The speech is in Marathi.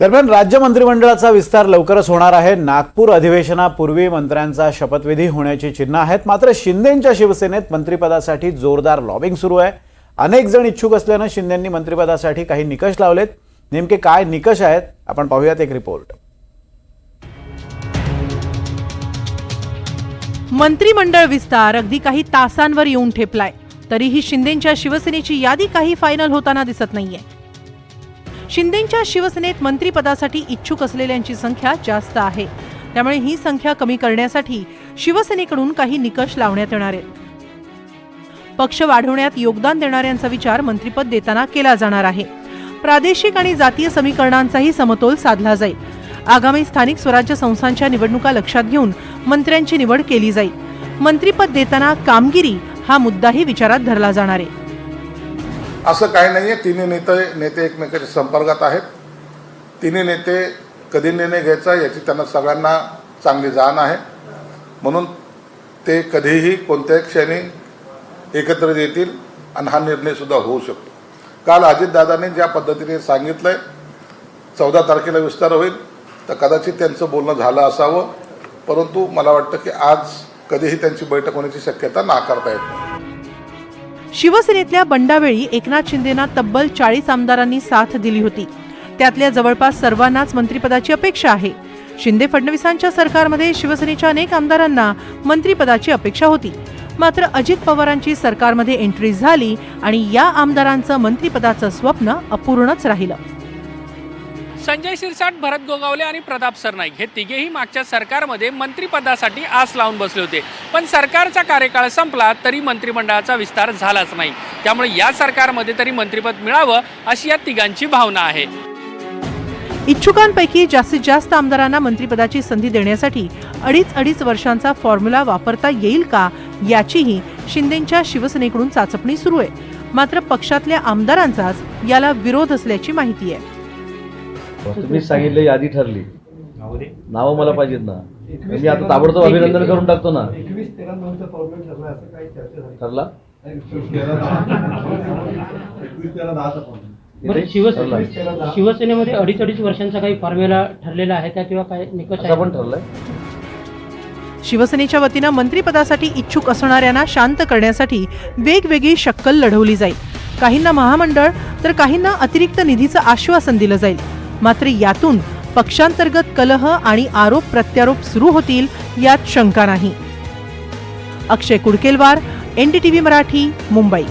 दरम्यान राज्य मंत्रिमंडळाचा विस्तार लवकरच होणार आहे। नागपूर अधिवेशनापूर्वी मंत्र्यांचा शपथविधी होण्याची चिन्ह आहेत। मात्र शिंदेंच्या शिवसेनेत मंत्रिपदासाठी जोरदार लॉबिंग सुरू आहे। अनेक जण इच्छुक असल्याने शिंदेंनी मंत्रिपदासाठी काही निकष लावलेत। नेमके काय निकष आहेत आपण पाहूयात एक रिपोर्ट। मंत्रिमंडळ विस्तार अगदी काही तासांवर येऊन ठेपलाय, तरीही शिंदेंच्या शिवसेनेची यादी काही फायनल होताना दिसत नाहीये। शिंदेंच्या शिवसेनेत मंत्रिपदासाठी इच्छुक असलेल्यांची संख्या जास्त आहे, त्यामुळे ही संख्या कमी करण्यासाठी शिवसेनेकडून काही निकष लावण्यात येणार आहेत। पक्ष वाढवण्यात योगदान देणाऱ्यांचा विचार मंत्रिपद देताना केला जाणार आहे। प्रादेशिक आणि जातीय समीकरणांचाही समतोल साधला जाईल। आगामी स्थानिक स्वराज्य संस्थांच्या निवडणुका लक्षात घेऊन मंत्र्यांची निवड केली जाईल। मंत्रिपद देताना कामगिरी हा मुद्दाही विचारात धरला जाणार आहे। असं काही नाहीये, तिन्ही नेते एकमेकांच्या संपर्कात आहेत। तिन्ही नेते कधी निर्णय घ्यायचा याची त्यांना सगळ्यांना चांगली जाण आहे, म्हणून ते कधीही कोणत्याही क्षणी एकत्र येतील आणि हा निर्णय सुद्धा होऊ शकतो। काल अजितदादांनी ज्या पद्धतीने सांगितलंय 14 तारखेला विस्तार होईल, तर कदाचित त्यांचं बोलणं झालं असावं, परंतु मला वाटतं की आज कधीही त्यांची बैठक होण्याची शक्यता नाकारता येत नाही। शिवसेनेतल्या बंडावेळी एकनाथ शिंदेंना तब्बल 40 आमदारांनी साथ दिली होती। त्यातल्या जवळपास सर्वांनाच मंत्रिपदाची अपेक्षा आहे। शिंदे फडणवीसांच्या सरकारमध्ये शिवसेनेच्या अनेक आमदारांना मंत्रिपदाची अपेक्षा होती, मात्र अजित पवारांची सरकारमध्ये एंट्री झाली आणि या आमदारांचं मंत्रिपदाचं स्वप्न अपूर्णच राहिलं। संजय शिरसाट, भरत गोगावले आणि प्रताप सरनाईक हे तिघेही मागच्या सरकारमध्ये मंत्रिपदासाठी आस लावून बसले होते, पण सरकारचा कार्यकाळ संपला तरी मंत्रिमंडळाचा विस्तार झालाच नाही। त्यामुळे या सरकारमध्ये तरी मंत्रिपद मिळावं अशी या तिघांची भावना आहे। इच्छुकांपैकी जास्तीत जास्त आमदारांना मंत्रिपदाची संधी देण्यासाठी अडीच वर्षांचा फॉर्म्युला वापरता येईल का याचीही शिंदेंच्या शिवसेनेकडून चाचपणी सुरू आहे। मात्र पक्षातल्या आमदारांचाच याला विरोध असल्याची माहिती आहे। तुम्ही सांगितलं यादी ठरली, नावं मला पाहिजेत ना, मी आता ताबडतोब अभिनंदन करून टाकतो ना। 21-13 ठरला असं काही चर्चा झाली ठरला शिवसेनेमध्ये अडीच वर्षांचा काही फॉर्म्युला ठरलेला आहे का किंवा काय निकष पण ठरलाय। शिवसेनेच्या वतीनं मंत्रिपदासाठी इच्छुक असणाऱ्यांना शांत करण्यासाठी वेगवेगळी शक्कल लढवली जाईल। काहींना महामंडळ तर काहींना अतिरिक्त निधीचं आश्वासन दिलं जाईल। मात्र यातून पक्षांतर्गत कलह आणि आरोप प्रत्यारोप सुरू होतील यात शंका नाही। अक्षय कुडकेलवार, NDTV मराठी, मुंबई।